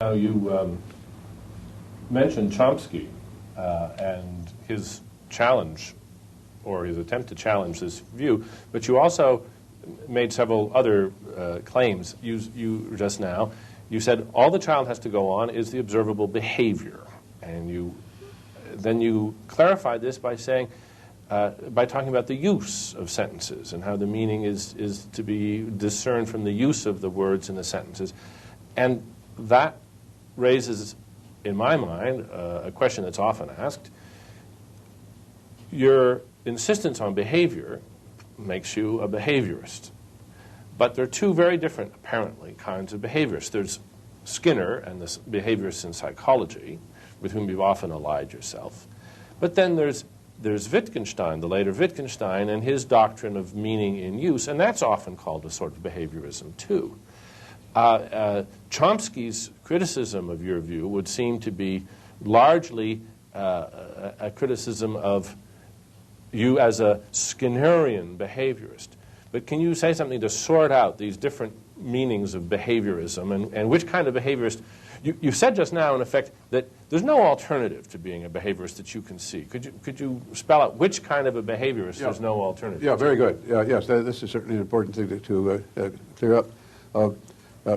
Now you mentioned Chomsky and his challenge, or his attempt to challenge this view, but you also made several other claims. You just now, you said all the child has to go on is the observable behavior, and then you clarified this by saying, by talking about the use of sentences and how the meaning is to be discerned from the use of the words in the sentences, and that raises, in my mind, a question that's often asked. Your insistence on behavior makes you a behaviorist. But there are two very different, apparently, kinds of behaviorists. There's Skinner and the behaviorists in psychology, with whom you've often allied yourself. But then there's Wittgenstein, the later Wittgenstein, and his doctrine of meaning in use, and that's often called a sort of behaviorism, too. Chomsky's criticism of your view would seem to be largely a criticism of you as a Skinnerian behaviorist. But can you say something to sort out these different meanings of behaviorism and which kind of behaviorist? You said just now, in effect, that there's no alternative to being a behaviorist that you can see. Could you spell out which kind of a behaviorist there's no alternative? Yeah, very good. Yes, this is certainly an important thing to clear up.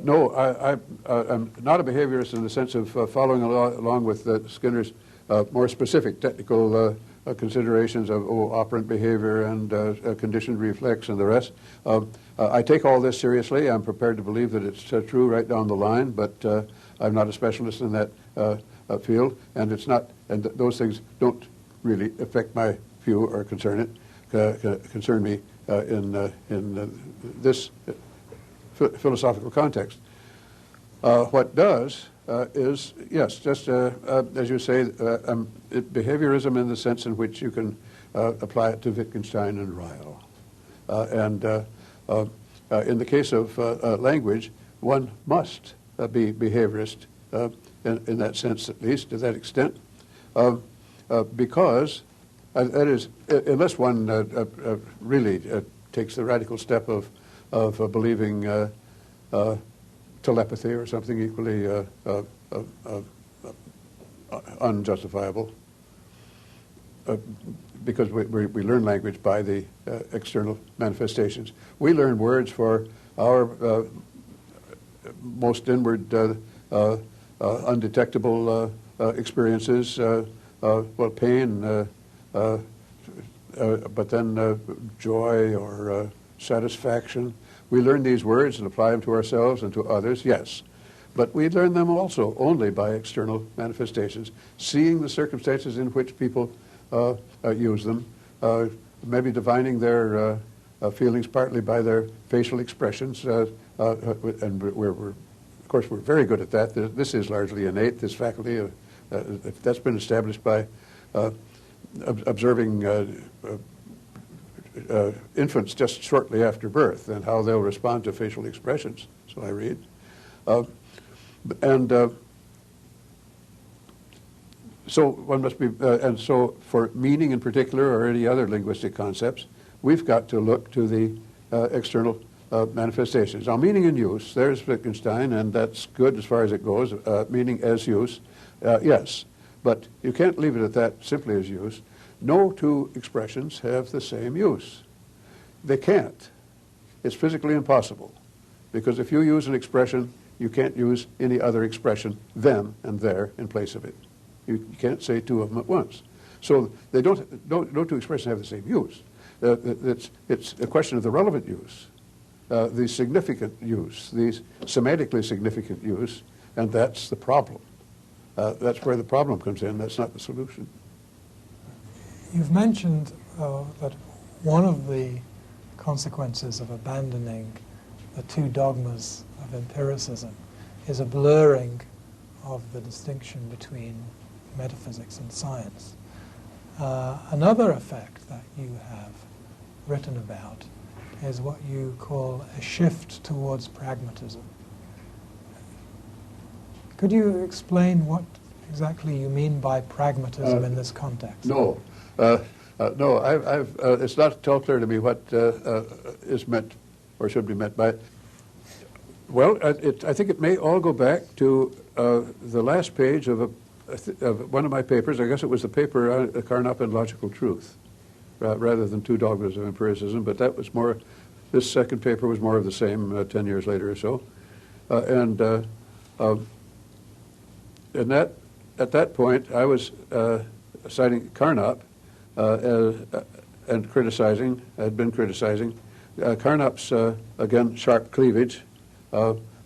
No, I'm not a behaviorist in the sense of following along with Skinner's more specific technical considerations of operant behavior and conditioned reflex and the rest. I take all this seriously. I'm prepared to believe that it's true right down the line, but I'm not a specialist in that field, and it's not. And those things don't really affect my view or concern me in this philosophical context. What does is, yes, just as you say, behaviorism in the sense in which you can apply it to Wittgenstein and Ryle. And in the case of language, one must be behaviorist in that sense, at least, to that extent, because, that is, unless one really takes the radical step of believing telepathy or something equally unjustifiable, because we learn language by the external manifestations. We learn words for our most inward, undetectable experiences, well, pain, but then joy or satisfaction. We learn these words and apply them to ourselves and to others, yes. But we learn them also only by external manifestations, seeing the circumstances in which people use them, maybe divining their feelings partly by their facial expressions, and of course, we're very good at that. This is largely innate, this faculty. That's been established by observing infants just shortly after birth and how they'll respond to facial expressions, so I read. So one must be, and so for meaning in particular or any other linguistic concepts, we've got to look to the external manifestations. Now, meaning in use, there's Wittgenstein, and that's good as far as it goes, meaning as use, yes. But you can't leave it at that simply as use. No two expressions have the same use. They can't. It's physically impossible. Because if you use an expression, you can't use any other expression, them and there, in place of it. You can't say two of them at once. So they no two expressions have the same use. It's a question of the relevant use, the significant use, the semantically significant use, and that's the problem. That's where the problem comes in. That's not the solution. You've mentioned that one of the consequences of abandoning the two dogmas of empiricism is a blurring of the distinction between metaphysics and science. Another effect that you have written about is what you call a shift towards pragmatism. Could you explain what exactly you mean by pragmatism in this context? No. No, it's not at all clear to me what is meant or should be meant by it. Well, I think it may all go back to the last page of one of my papers. I guess it was the paper Carnap and Logical Truth, rather than Two Dogmas of Empiricism, but that was more, this second paper was more of the same 10 years later or so. And that, at that point, I was citing Carnap and criticizing, had been criticizing, Carnap's, again, sharp cleavage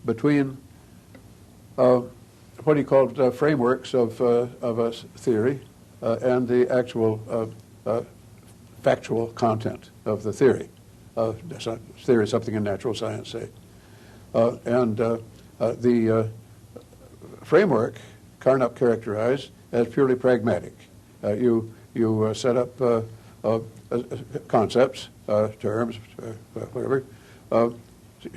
between what he called frameworks of a theory and the actual factual content of the theory. Theory is something in natural science, say. And the framework Carnap characterized as purely pragmatic. You set up concepts, terms, whatever,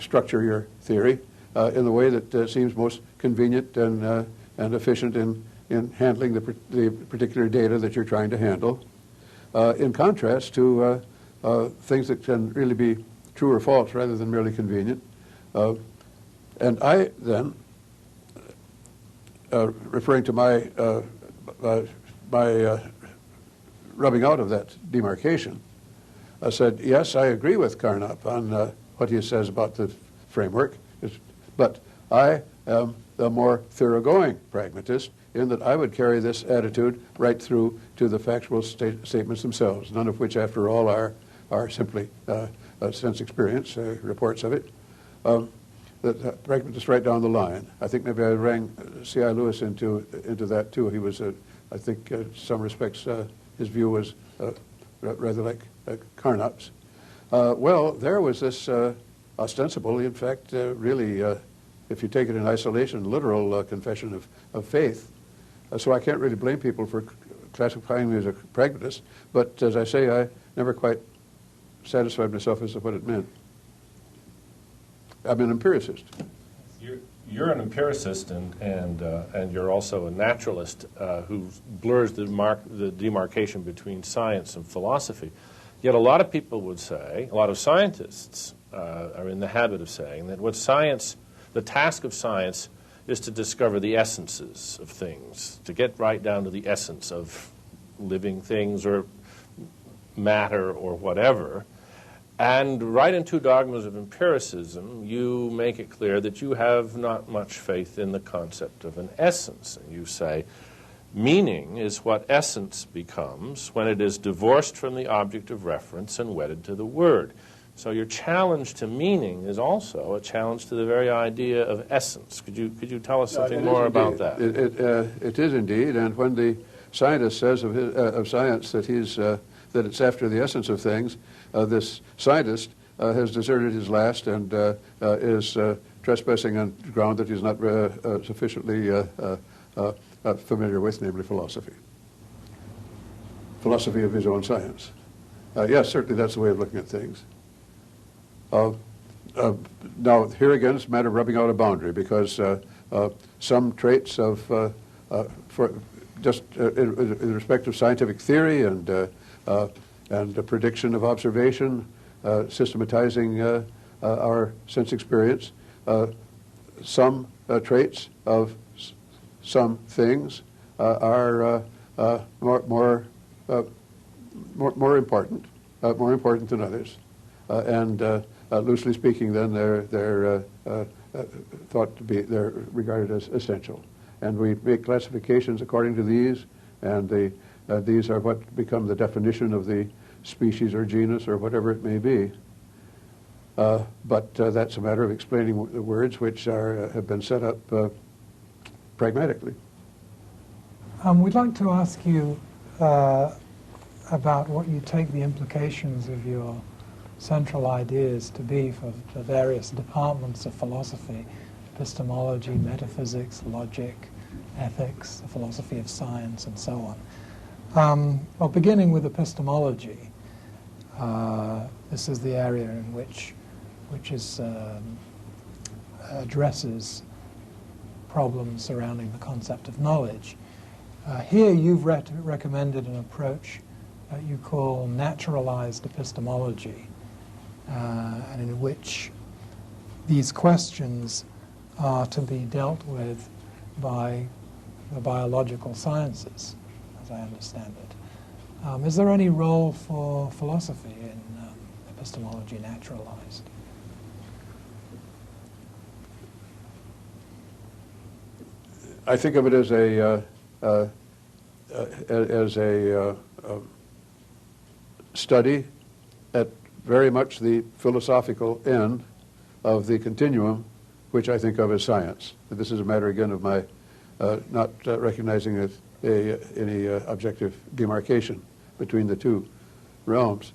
structure your theory in the way that seems most convenient and efficient in handling the particular data that you're trying to handle, in contrast to things that can really be true or false rather than merely convenient. And I then, referring to my rubbing out of that demarcation, I said, yes, I agree with Carnap on what he says about the framework, but I am the more thoroughgoing pragmatist in that I would carry this attitude right through to the factual statements themselves, none of which, after all, are simply sense experience, reports of it. The pragmatist right down the line. I think maybe I rang C.I. Lewis into that too. He was, I think, in some respects, his view was rather like Carnap's. Well, there was this ostensibly, in fact, really, if you take it in isolation, literal confession of faith. So I can't really blame people for classifying me as a pragmatist, but as I say, I never quite satisfied myself as to what it meant. I'm an empiricist. You're an empiricist, and you're also a naturalist who blurs the demarcation between science and philosophy. Yet a lot of people would say, a lot of scientists are in the habit of saying that the task of science is to discover the essences of things, to get right down to the essence of living things or matter or whatever. And right in Two Dogmas of Empiricism, you make it clear that you have not much faith in the concept of an essence. And you say, meaning is what essence becomes when it is divorced from the object of reference and wedded to the word. So your challenge to meaning is also a challenge to the very idea of essence. Could you tell us something more about that? It is indeed, and when the scientist says of science that that it's after the essence of things, this scientist has deserted his last and is trespassing on ground that he's not sufficiently familiar with, namely philosophy. Philosophy of his own science. Yes, certainly that's the way of looking at things. Now, here again, it's a matter of rubbing out a boundary, because some traits of, in respect of scientific theory and the prediction of observation, systematizing our sense experience, some traits of some things are more important than others, and loosely speaking, then they're thought to be regarded as essential, and we make classifications according to these, and these are what become the definition of the species or genus or whatever it may be. But that's a matter of explaining the words which have been set up pragmatically. We'd like to ask you about what you take the implications of your central ideas to be for the various departments of philosophy: epistemology, metaphysics, logic, ethics, the philosophy of science, and so on. Well, beginning with epistemology, this is the area in which addresses problems surrounding the concept of knowledge. Here you've recommended an approach that you call naturalized epistemology, and in which these questions are to be dealt with by the biological sciences, as I understand it. Is there any role for philosophy in epistemology naturalized? I think of it as a study at very much the philosophical end of the continuum, which I think of as science. This is a matter, again, of my not recognizing any objective demarcation between the two realms.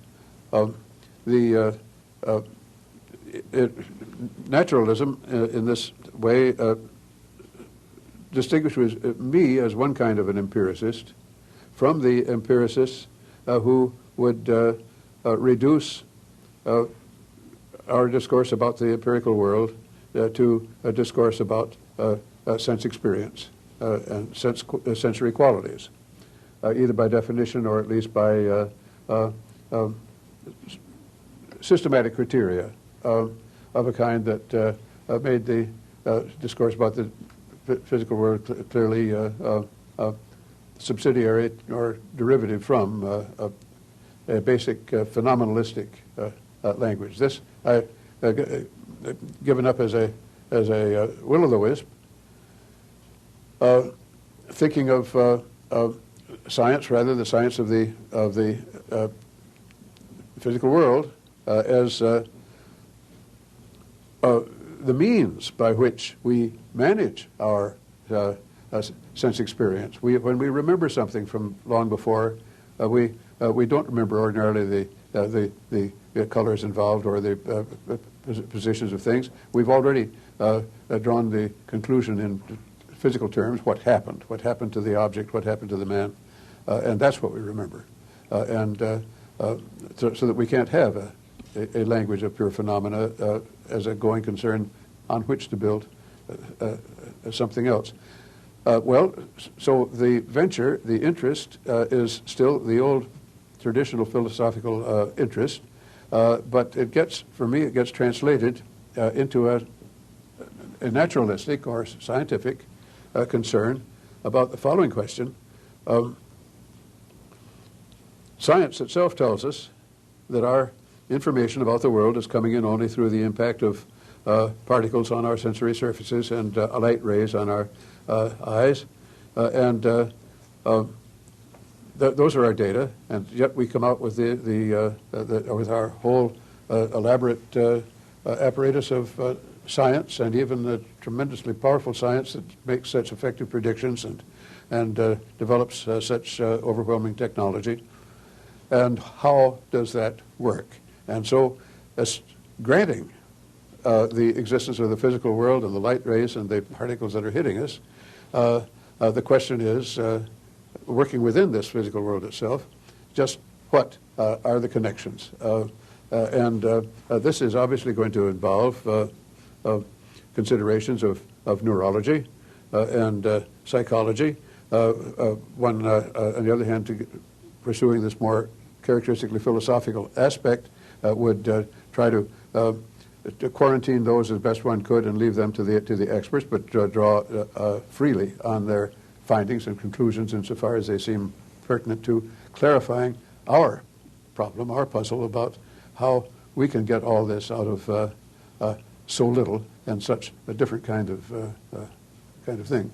Naturalism, in this way, distinguishes me as one kind of an empiricist from the empiricists who would reduce our discourse about the empirical world to a discourse about sense experience and sensory qualities, either by definition or at least by systematic criteria of a kind that made the discourse about the physical world clearly subsidiary or derivative from a basic phenomenalistic language. This I given up as a will-o'-the-wisp, thinking of science, rather the science of the physical world, as the means by which we manage our sense experience. When we remember something from long before, we don't remember ordinarily the colors involved or the positions of things. We've already drawn the conclusion in physical terms, what happened to the object, what happened to the man, and that's what we remember. So that we can't have a language of pure phenomena as a going concern on which to build something else. So the venture, the interest, is still the old traditional philosophical interest, but it gets, for me, it gets translated into a naturalistic or scientific concern about the following question. Science itself tells us that our information about the world is coming in only through the impact of particles on our sensory surfaces and light rays on our eyes, those are our data, and yet we come out with with our whole elaborate apparatus of science, and even the tremendously powerful science that makes such effective predictions and develops such overwhelming technology. And how does that work? And so, as granting the existence of the physical world and the light rays and the particles that are hitting us, the question is, working within this physical world itself, just what are the connections? This is obviously going to involve considerations of neurology and psychology. One, on the other hand, pursuing this more characteristically philosophical aspect would try to quarantine those as best one could and leave them to the experts, but draw freely on their findings and conclusions insofar as they seem pertinent to clarifying our problem, our puzzle about how we can get all this out of so little and such a different kind of thing.